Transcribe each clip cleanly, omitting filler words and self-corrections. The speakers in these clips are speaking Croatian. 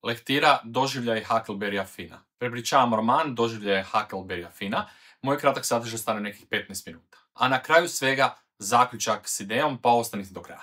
Lektira Doživljaj Huckleberrya Finna. Prepričavam roman Doživljaj Huckleberrya Finna. Moj kratak sadržaj stane nekih 15 minuta. A na kraju svega zaključak s idejom, pa ostanite do kraja.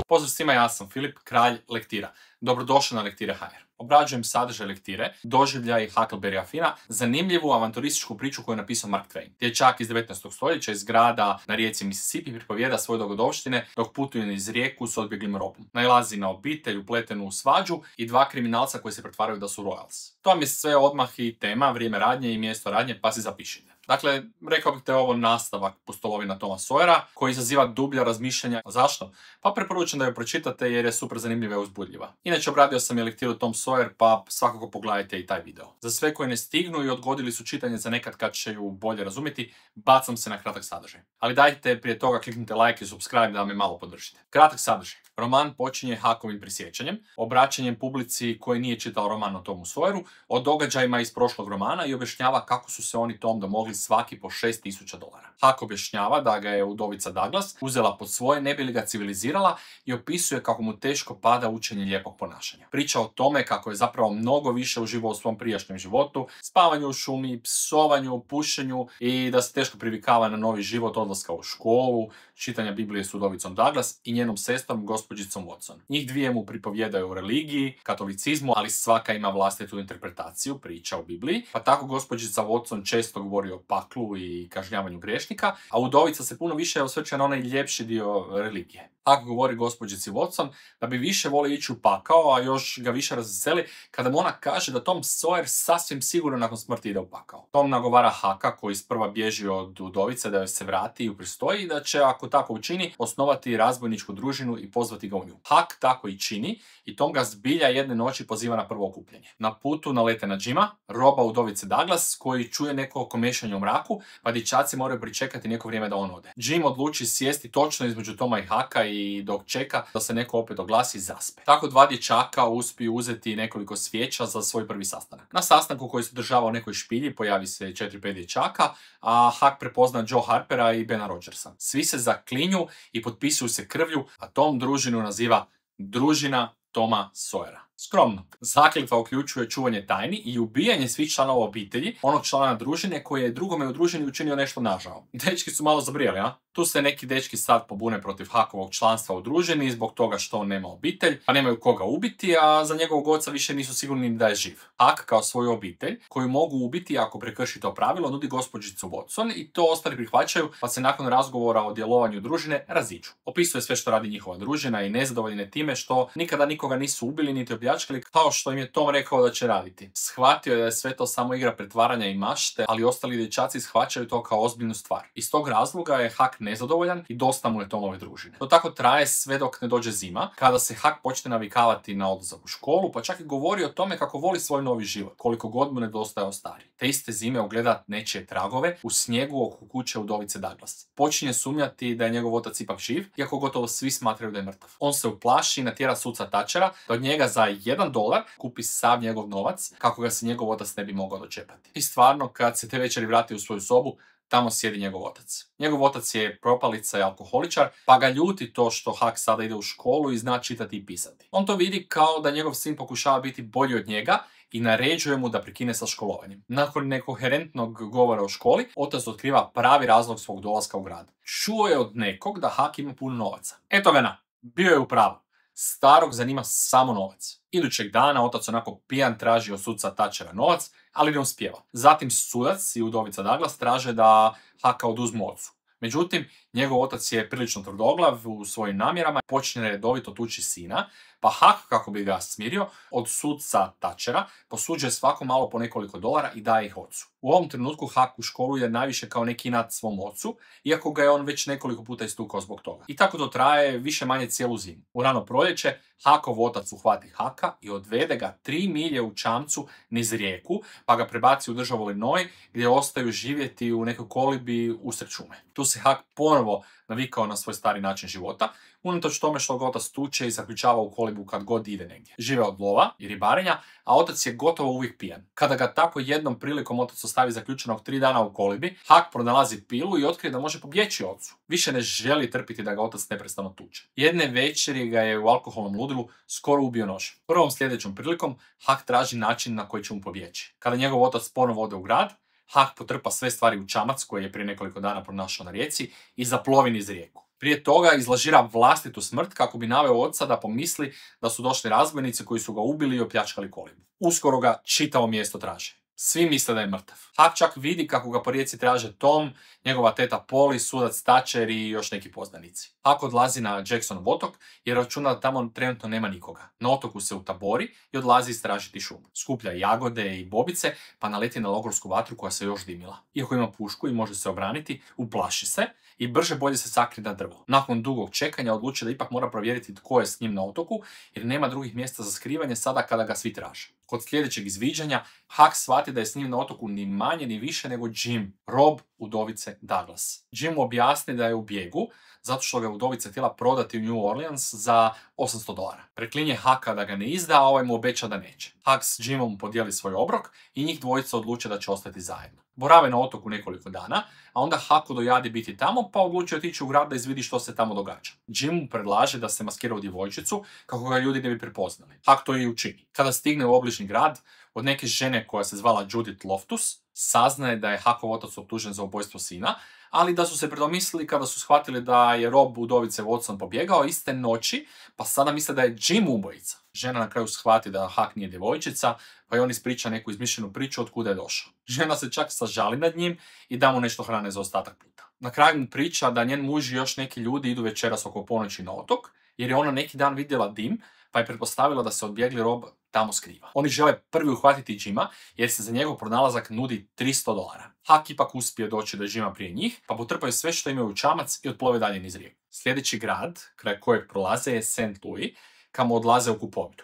Pozdrav svima, ja sam Filip, kralj lektira. Dobrodošli na Lektire.hr. Obrađujem sadržaj lektire, Doživljaj Huckleberrya Finna, zanimljivu avanturističku priču koju je napisao Mark Twain. Dječak iz 19. stoljeća iz grada na rijeci Mississippi pripovijeda svoje dogodovštine dok putuje niz rijeku s odbjeglim robom. Nailazi na obitelj upletenu u svađu i dva kriminalca koji se pretvaraju da su Royals. To vam je sve odmah i tema, vrijeme radnje i mjesto radnje, pa si zapišite. Dakle, rekao bih da je ovo nastavak pustolovina Toma Sawyera, koji izaziva dublja razmišljanja. Zašto? Pa preporučujem da ju pročitate jer je super zanimljiva i uzbudljiva. Inače, obradio sam je lektiru Tom Sawyer, pa svakako pogledajte i taj video. Za sve koji ne stignu i odgodili su čitanje za nekad kad će ju bolje razumjeti, bacam se na kratak sadržaj. Ali dajte prije toga kliknite like i subscribe da me malo podržite. Kratak sadržaj. Roman počinje Huckovim prisjećanjem, obraćanjem publici koji nije čitao roman o Tomu Sawyeru, o događajima iz prošlog romana i objašnjava kako su se oni Tom domogli svaki po $6,000. Huck objašnjava da ga je udovica Douglas uzela pod svoje ne bi li ga civilizirala i opisuje kako mu teško pada učenje lijepog ponašanja. Priča o tome kako je zapravo mnogo više uživao u svom prijašnjem životu, spavanju u šumi, psovanju, pušenju i da se teško privikava na novi život odlaska u školu, čitanja Biblije s udovicom Douglas i njenom sestrom gospođicom Watson. Njih dvije mu pripovjedaju o religiji, katolicizmu, ali svaka ima vlastitu interpretaciju priča o Bibliji, pa tako gospođica Watson često govori o paklu i kažnjavanju grešnika, a udovica se puno više osvrće na onaj ljepši dio religije. Ako govori gospođici Watson da bi više volio ići u pakao, a još ga više razveseli kada mu ona kaže da Tom Sawyer sasvim sigurno nakon smrti ide u pakao. Tom nagovara Hucka, koji sprva bježi od udovice, da joj se vrati i upristoji i da će, ako tako učini, osnovati razbojničku družinu i pozvati ga u nju. Huck tako i čini i Tom ga zbilja jedne noći poziva na prvo okupljanje. Na putu nalete na Jima, roba udovice Douglas, koji čuje neko komešanje u mraku, pa dječaci moraju pričekati neko vrijeme da on ode. Jim odluči sjesti točno između Toma i Hucka i dok čeka da se neko opet oglasi, zaspe. Tako dva dječaka uspiju uzeti nekoliko svijeća za svoj prvi sastanak. Na sastanku koji se održava u nekoj špilji pojavi se 4-5 dječaka, a Huck prepozna Joe Harpera i Bena Rogersa. Svi se zaklinju i potpisuju se krvlju, a Tom družinu naziva družina Toma Sawyera. Skromno. Zakletva uključuje čuvanje tajni i ubijanje svih članova obitelji, onog člana družine koji je drugome u družini učinio nešto nažao. Dečki su malo zabrijali, a? Tu se neki dečki sad pobune protiv Huckovog članstva u družini zbog toga što on nema obitelj, pa nemaju koga ubiti, a za njegovog oca više nisu sigurni da je živ. Huck kao svoju obitelj, koju mogu ubiti ako prekrši to pravilo, nudi gospođicu Watson i to ostali prihvaćaju, pa se nakon razgovora o djelovanju družine raziđu. Opisuje sve što radi njihova družina i nezadovoljne time što nikada nikoga nisu ubili niti opljačkali kao što im je Tom rekao da će raditi. Shvatio je da je sve to samo igra pretvaranja i mašte, ali ostali dječaci shvaćaju to kao ozbiljnu stvar. Iz tog razloga je Huck nezadovoljan i dosta mu je Tomove družine. To tako traje sve dok ne dođe zima, kada se Huck počne navikavati na odlazak u školu, pa čak i govori o tome kako voli svoj novi život, koliko god mu nedostajao stari. Te iste zime ogleda nečije tragove u snijegu oko kuće udovice Douglas. Počinje sumnjati da je njegov otac ipak živ, iako gotovo svi smatraju da je mrtav. On se uplaši i natjera suca Thatchera da od njega za $1 kupi sav njegov novac, kako ga se njegov otac ne bi mogao dočepati. I stvarno, kad se te večeri vrati u svoju sobu, tamo sjedi njegov otac. Njegov otac je propalica i alkoholičar, pa ga ljuti to što Huck sada ide u školu i zna čitati i pisati. On to vidi kao da njegov sin pokušava biti bolji od njega i naređuje mu da prekine sa školovanjem. Nakon nekoherentnog govora o školi, otac otkriva pravi razlog svog dolaska u grad. Čuo je od nekog da Huck ima puno novaca. Eto ga na, bio je u pravu. Starog zanima samo novac. Idućeg dana otac onako pijan traži od suca Thatchera novac, ali ne uspijeva. Zatim sudac i udovica Douglas traže da Hucka oduzmu ocu. Međutim, njegov otac je prilično tvrdoglav u svojim namjerama i počne redovito tući sina, pa Huck, kako bi ga smirio, od suca Thatchera posuđuje svako malo po nekoliko dolara i daje ih ocu. U ovom trenutku Huck u školu je najviše kao neki inat svom ocu, iako ga je on već nekoliko puta istukao zbog toga. I tako to traje više manje cijelu zimu. U rano proljeće Huckov otac uhvati Hucka i odvede ga 3 milje u čamcu niz rijeku, pa ga prebaci u državu Illinois, gdje ostaju živjeti u nekoj kolibi usred šume. Tu se Huck ponovo navikao na svoj stari način života, unatoč tome što ga otac tuče i zaključava u kolibu kad god ide negdje. Žive od lova i ribarenja, a otac je gotovo uvijek pijan. Kada ga tako jednom prilikom otac ostavi zaključenog 3 dana u kolibi, Huck pronalazi pilu i otkrije da može pobjeći ocu. Više ne želi trpiti da ga otac neprestano tuče. Jedne večeri ga je u alkoholnom ludilu skoro ubio nožem. Prvom sljedećom prilikom Huck traži način na koji će mu pobjeći. Kada njegov otac ponovo ode u grad, Huck potrpa sve stvari u čamac koji je prije nekoliko dana pronašao na rijeci i zaplovi niz rijeku. Prije toga izlažira vlastitu smrt kako bi naveo oca da pomisli da su došli razbojnici koji su ga ubili i opljačkali kolibu. Uskoro ga čitavo mjesto traže. Svi misle da je mrtav. Huck čak vidi kako ga po rijeci traže Tom, njegova teta Polly, sudac Thatcher i još neki poznanici. Huck odlazi na Jacksonov otok jer računa da tamo trenutno nema nikoga. Na otoku se utabori i odlazi istražiti šumu. Skuplja jagode i bobice pa naleti na logorsku vatru koja se još dimila. Iako ima pušku i može se obraniti, uplaši se i brže bolje se sakrije na drvo. Nakon dugog čekanja odluči da ipak mora provjeriti tko je s njim na otoku jer nema drugih mjesta za skrivanje sada kada ga svi traže. Kod sljedećeg izviđanja Huck shvati da je s njim na otoku ni manje ni više nego Jim, rob udovice Douglas. Jim mu objasni da je u bijegu zato što ga udovica htjela prodati u New Orleans za $800. Preklinje Hucka da ga ne izda, a ovaj mu obeća da neće. Huck s Jimom podijeli svoj obrok i njih dvojica odluče da će ostati zajedno. Borave na otoku nekoliko dana, a onda Hucku dojadi biti tamo pa odluči otići u grad da izvidi što se tamo događa. Jim mu predlaže da se maskira u djevojčicu kako ga ljudi ne bi prepoznali. Huck to i učini. Kada stigne u obližnji grad, od neke žene koja se zvala Judith Loftus, saznaje da je Huckov otac optužen za ubojstvo sina, ali da su se predomislili kada su shvatili da je rob udovice Watson pobjegao iste noći, pa sada misle da je Jim ubojica. Žena na kraju shvati da Huck nije djevojčica, pa i on ispriča neku izmišljenu priču od kuda je došao. Žena se čak sažali nad njim i da mu nešto hrane za ostatak puta. Na kraju mu priča da njen muž i još neki ljudi idu večeras oko ponoći na otok, jer je ona neki dan vidjela dim, pa je pretpostavila da se odbjegli rob tamo skriva. Oni žele prvi uhvatiti Jima jer se za njegov pronalazak nudi $300. Huck ipak uspije doći do Jima prije njih, pa potrpaju sve što imaju u čamac i otplove dalje niz rijeku. Sljedeći grad, kraj kojeg prolaze, je St. Louis, kamo odlaze u kupovinu.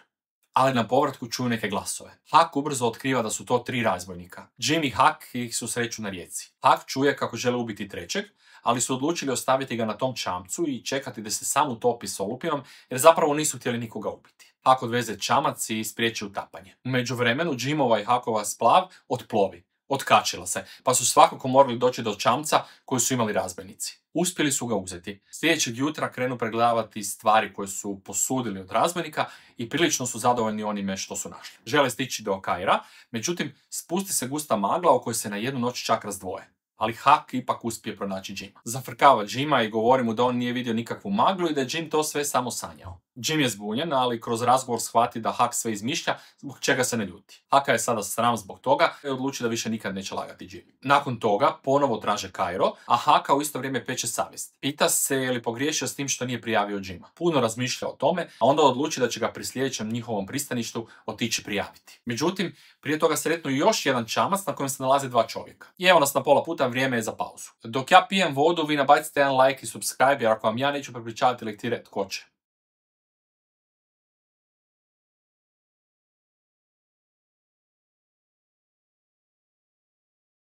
Ali na povratku čuju neke glasove. Huck ubrzo otkriva da su to 3 razbojnika. Jim i Huck ih susreću na rijeci. Huck čuje kako žele ubiti trećeg, ali su odlučili ostaviti ga na tom čamcu i čekati da se sam utopi s olupinom, jer zapravo nisu htjeli nikoga ubiti. Huck odveze čamac i spriječi utapanje. U međuvremenu Jimova i Huckova splav otplovi. Otkačila se, pa su svakako morali doći do čamca koju su imali razbojnici. Uspjeli su ga uzeti. Sljedećeg jutra krenu pregledavati stvari koje su posudili od razbojnika i prilično su zadovoljni onime što su našli. Žele stići do Kaira, međutim spusti se gusta magla o kojoj se na jednu noć čak razdvoje. Ali Huck ipak uspije pronaći Jima. Zafrkava Jima i govori mu da on nije vidio nikakvu maglu i da je Jim to sve samo sanjao. Jim je zbunjen, ali kroz razgovor shvati da Huck sve izmišlja, zbog čega se ne ljuti. Hucka je sada sram zbog toga i odluči da više nikad neće lagati Jim. Nakon toga ponovo traže Kairo, a Hucka u isto vrijeme peče savjest. Pita se je li pogriješio s tim što nije prijavio Jima. Puno razmišlja o tome, a onda odluči da će ga pri sljedećem njihovom pristaništu otići prijaviti. Međutim, prije toga sretnu još jedan čamac na kojem se nalaze 2 čovjeka. I evo nas na pola puta, vrijeme je za pauzu. Dok ja pijem vodu, vi nabacite jedan like i subscribe, jer ako vam ja neću prepričavati lektire, tko će?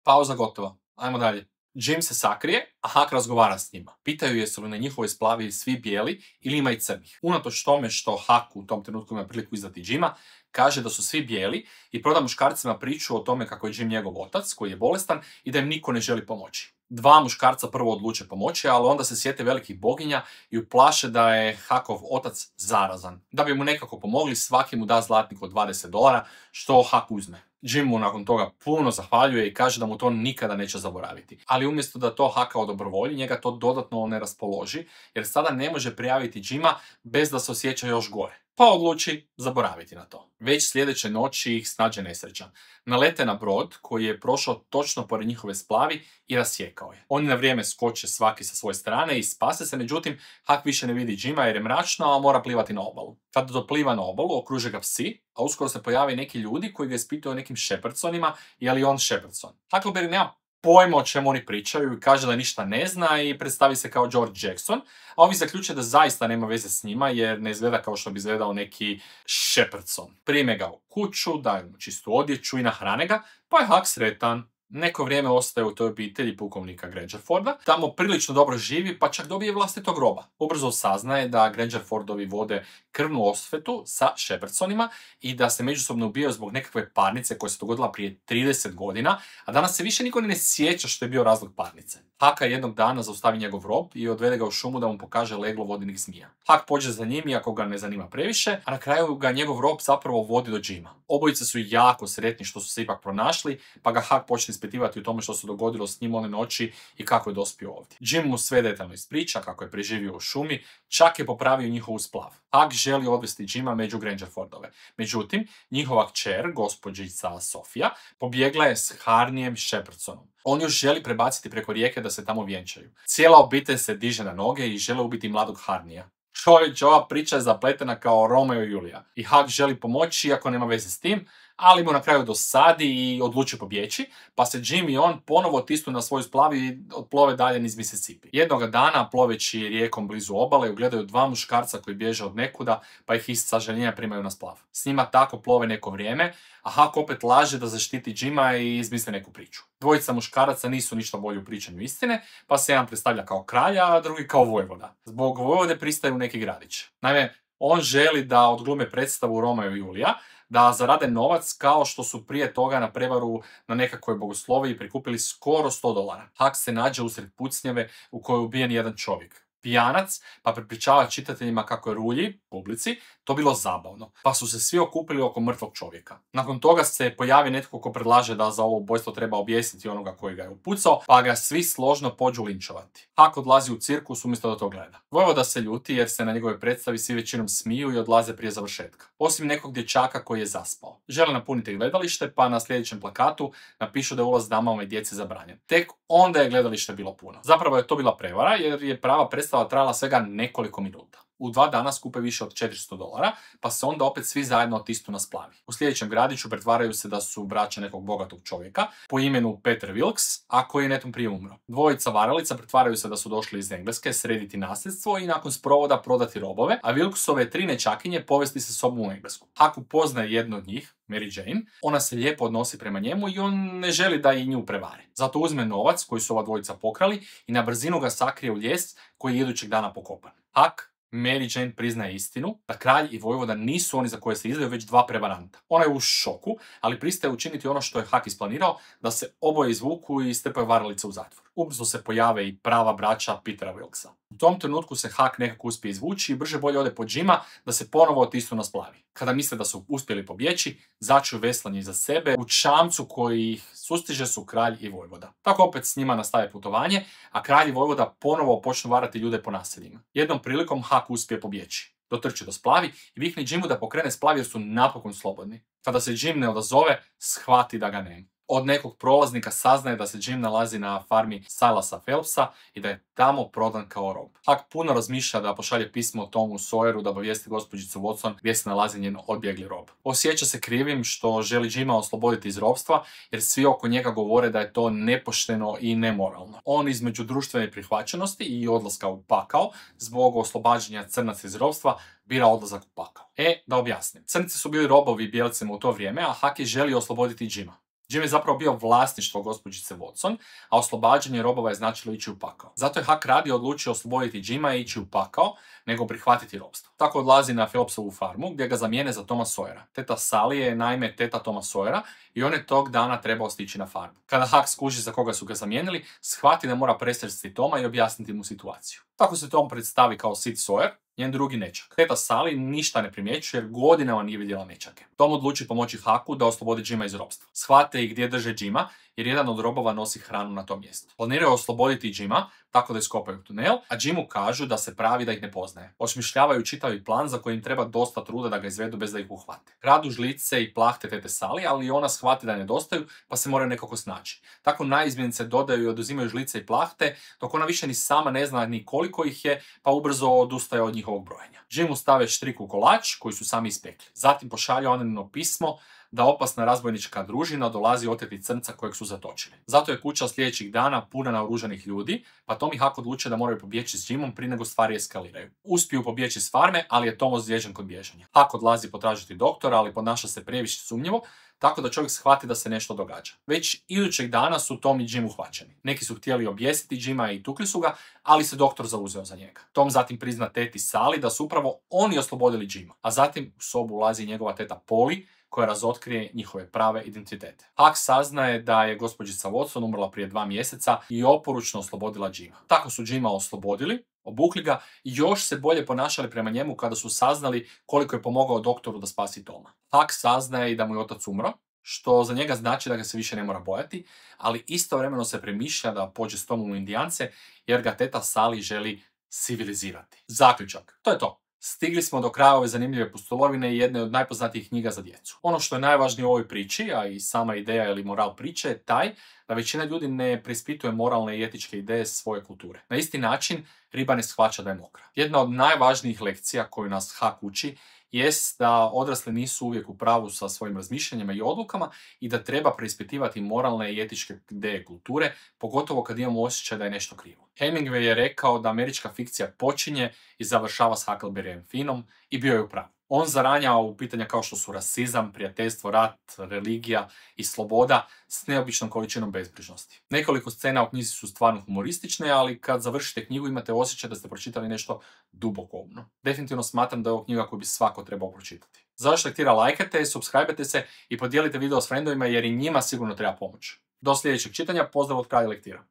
Pauza gotova. Ajmo dalje. Jim se sakrije, a Huck razgovara s njima. Pitaju jesu li na njihovoj splavi svi bijeli ili ima i crnih. Unatoč tome što Huck u tom trenutku ima priliku izdati Jima, kaže da su svi bijeli i proda muškarcima priču o tome kako je Jim njegov otac, koji je bolestan i da im niko ne želi pomoći. 2 muškarca prvo odluče pomoći, ali onda se sjete velikih boginja i uplaše da je Huckov otac zarazan. Da bi mu nekako pomogli, svaki mu da zlatnik od $20, što Huck uzme. Jim mu nakon toga puno zahvaljuje i kaže da mu to nikada neće zaboraviti. Ali umjesto da to Hucka odobrovolji, njega to dodatno ne raspoloži, jer sada ne može prijaviti Jima bez da se osjeća još gore. Pa odluči zaboraviti na to. Već sljedeće noći ih snađe nesreća. Nalete na brod koji je prošao točno pored njihove splavi i rasjekao je. Oni na vrijeme skoče svaki sa svoje strane i spase se, međutim Huck više ne vidi Jima jer je mračno, a mora plivati na obalu. Kada dopliva na obalu, okruže ga psi, a uskoro se pojave neki ljudi koji ga ispituju o nekim Shepherdsonima, je li on Shepherdson. Huckleberry nema pojma o čemu oni pričaju i kaže da ništa ne zna i predstavi se kao George Jackson, a ovi zaključe da zaista nema veze s njima jer ne izgleda kao što bi izgledao neki Shepherdson. Prime ga u kuću, daju mu čistu odjeću i nahrane ga, pa je Huck sretan. Neko vrijeme ostaje u toj obitelji pukovnika Grangerforda, tamo prilično dobro živi, pa čak dobije vlastitog groba. Ubrzo saznaje da Grangerfordovi vode krvnu osvetu sa Shepherdsonima i da se međusobno ubijaju zbog nekakve parnice koja se dogodila prije 30 godina, a danas se više niko ni ne sjeća što je bio razlog parnice. Haka jednog dana zaustavi njegov rob i odvede ga u šumu da mu pokaže leglo vodenih zmija. Hak pođe za njim iako ga ne zanima previše, a na kraju ga njegov rob zapravo vodi do Jima. Obojice su jako sretni što su se ipak pronašli, pa ga Hak počne ispitivati u tome što se dogodilo s njim one noći i kako je dospio ovdje. Jim mu sve detaljno ispriča kako je preživio u šumi, čak je popravio njihovu splav. Hak želi odvesti Jima među Grangerfordove. Međutim, njihova kćer, gospođica Sofija, pobjegla je s Harnijem Shepherdsonom. On još želi prebaciti preko rijeke da se tamo vjenčaju. Cijela obitelj se diže na noge i žele ubiti mladog Harnija. Čovječe, ova priča je zapletena kao Romeo i Julija. I Hak želi pomoći iako nema veze s tim, ali mu na kraju dosadi i odluči pobjeći, pa se Jim i on ponovo otisnu na svoju splav i odplove dalje niz Mississippi. Jednoga dana, ploveći rijekom blizu obale, ugledaju dva muškarca koji bježe od nekuda, pa ih iz sažaljenja primaju na splav. S njima tako plove neko vrijeme, a Hak opet laže da zaštiti Jima i izmisli neku priču. Dvojica muškaraca nisu ništa bolji u pričanju istine, pa se jedan predstavlja kao kralja, a drugi kao vojvoda. Zbog vojvode pristaju neki gradić. Naime, on želi da odglume predstavu Romeo i Julija, da zarade novac kao što su prije toga na prevaru na nekakvoj bogosloviji prikupili skoro $100. Hak se nađe usred pucnjave u kojoj je ubijen jedan čovjek. Pijanac, pa prepričava čitateljima kako je Rulji, publici, to bilo zabavno, pa su se svi okupili oko mrtvog čovjeka. Nakon toga se pojavi netko ko predlaže da za ovo ubojstvo treba objesiti onoga koji ga je upucao, pa ga svi složno pođu linčovati. Hak odlazi u cirkus umjesto da to gleda. Vojvoda se ljuti jer se na njegove predstavi svi većinom smiju i odlaze prije završetka. Osim nekog dječaka koji je zaspao. Žele napuniti gledalište, pa na sljedećem plakatu napišu da je ulaz damama i djeci zabranjen. Tek onda je gledalište bilo puno. Zapravo je to bila prevara jer je prava predstava trajala svega nekoliko minuta. U 2 dana skupe više od $400, pa se onda opet svi zajedno otisnu na splavi. U sljedećem gradiću pretvaraju se da su braća nekog bogatog čovjeka, po imenu Peter Wilkes, a koji je netom prije umro. Dvojica varalica pretvaraju se da su došli iz Engleske srediti nasljedstvo i nakon sprovoda prodati robove, a Wilkesove 3 nećakinje povesti se sobom u Englesku. Hak upoznaje jednu od njih, Mary Jane, ona se lijepo odnosi prema njemu i on ne želi da i nju prevare. Zato uzme novac koji su ova dvojica pokrali i na brzinu ga sakrije u lijes koji je idućeg dana pokopan. Hak Mary Jane priznaje istinu da kralj i vojvoda nisu oni za koje se izdaju, već dva prevaranta. Ona je u šoku, ali pristaje učiniti ono što je Hak isplanirao, da se oboje izvuku i strpaju varalice u zatvor. Ubrzo se pojave i prava braća Petera Wilkesa. U tom trenutku se Hak nekako uspije izvući i brže bolje ode po Jima da se ponovo otisnu na splavi. Kada misle da su uspjeli pobjeći, začuju veslanje iza sebe u čamcu koji ih sustiže su kralj i vojvoda. Tako opet s njima nastave putovanje, a kralj i vojvoda ponovo počnu varati ljude po naseljima. Jednom prilikom Hak uspije pobjeći. Dotrči do splavi i vikne Jimu da pokrene splav jer su napokon slobodni. Kada se Jim ne odazove, shvati da ga nema. Od nekog prolaznika saznaje da se Jim nalazi na farmi Silasa Phelpsa i da je tamo prodan kao rob. Hak puno razmišlja da pošalje pismo Tomu Sawyeru da obavijesti gospođicu Watson gdje se nalazi njen odbjegli rob. Osjeća se krivim što želi Jima osloboditi iz ropstva jer svi oko njega govore da je to nepošteno i nemoralno. On između društvene prihvaćenosti i odlaska u pakao zbog oslobađanja crnaca iz ropstva bira odlazak u pakao. Da objasnim. Crnci su bili robovi bijelcima u to vrijeme, a Hak je želio osloboditi Jima. Jim je zapravo bio vlasništvo gospođice Watson, a oslobađanje robova je značilo ići u pakao. Zato je Hak radije odlučio osloboditi Jima i ići u pakao, nego prihvatiti ropstvo. Tako odlazi na Phelpsovu farmu, gdje ga zamijene za Toma Sawyera. Teta Sally je naime teta Toma Sawyera i on je tog dana trebao stići na farmu. Kada Hak skuži za koga su ga zamijenili, shvati da mora presresti Toma i objasniti mu situaciju. Tako se Tom predstavi kao Sid Sawyer, njen drugi nećak. Teta Sally ništa ne primjećuje jer godinama nije vidjela nećake. Tom odluči pomoći Haku da oslobodi Jima iz ropstva. Shvate i gdje drže Jima jer jedan od robova nosi hranu na tom mjestu. Planiraju osloboditi Jima tako da iskopaju tunel, a Jimu kažu da se pravi da ih ne poznaje. Osmišljavaju čitavi plan za koji im treba dosta truda da ga izvedu bez da ih uhvate. Kradu žlice i plahte tete Sally, ali ona shvati da nedostaju pa se moraju nekako snaći. Tako naizmjenice dodaju i oduzimaju žlice i plahte, dok ona više ni sama ne zna ni koliko ih je, pa ubrzo odustaje od njihovog brojenja. Jimu stave štrik u kolač koji su sami ispekli. Zatim pošalju anonimno pismo da opasna razbojnička družina dolazi oteti crnca kojeg su zatočili. Zato je kuća sljedećih dana puna naoružanih ljudi, pa Tom i Hak odluče da moraju pobjeći s Jimom prije nego stvari eskaliraju. Uspiju pobjeći s farme, ali je Tom ozlijeđen kod bježanja. Hak odlazi potražiti doktora, ali ponaša se previše sumnjivo, tako da čovjek shvati da se nešto događa. Već idućeg dana su Tom i Jim uhvaćeni. Neki su htjeli objesiti Jima i tukli su ga, ali se doktor zauzeo za njega. Tom zatim prizna teti Sally da su upravo oni oslobodili Jima, a zatim u sobu ulazi njegova teta Polly, koja razotkrije njihove prave identitete. Huck saznaje da je gospođica Watson umrla prije 2 mjeseca i oporučno oslobodila Jima. Tako su Jima oslobodili, obukli ga i još se bolje ponašali prema njemu kada su saznali koliko je pomogao doktoru da spasi Toma. Huck saznaje i da mu je otac umro, što za njega znači da ga se više ne mora bojati, ali istovremeno se premišlja da pođe s Tomom u Indijance jer ga teta Sally želi civilizirati. Zaključak. To je to. Stigli smo do kraja ove zanimljive pustolovine i jedne od najpoznatijih knjiga za djecu. Ono što je najvažnije u ovoj priči, a i sama ideja ili moral priče, je taj da većina ljudi ne preispituje moralne i etičke ideje svoje kulture. Na isti način, riba ne shvaća da je mokra. Jedna od najvažnijih lekcija koju nas Huck uči jest da odrasli nisu uvijek u pravu sa svojim razmišljanjima i odlukama i da treba preispitivati moralne i etičke ideje kulture, pogotovo kad imamo osjećaj da je nešto krivo. Hemingway je rekao da američka fikcija počinje i završava s Huckleberryjem Finnom i bio je u pravu. On zaranja u pitanja kao što su rasizam, prijateljstvo, rat, religija i sloboda s neobičnom količinom bezbrižnosti. Nekoliko scena u knjizi su stvarno humoristične, ali kad završite knjigu imate osjećaj da ste pročitali nešto duboko umno. Definitivno smatram da je ovo knjiga koju bi svako trebao pročitati. Za još lektira lajkajte, subscribe-te se i podijelite video s friendovima jer i njima sigurno treba pomoć. Do sljedećeg čitanja, pozdrav od Kralja lektira.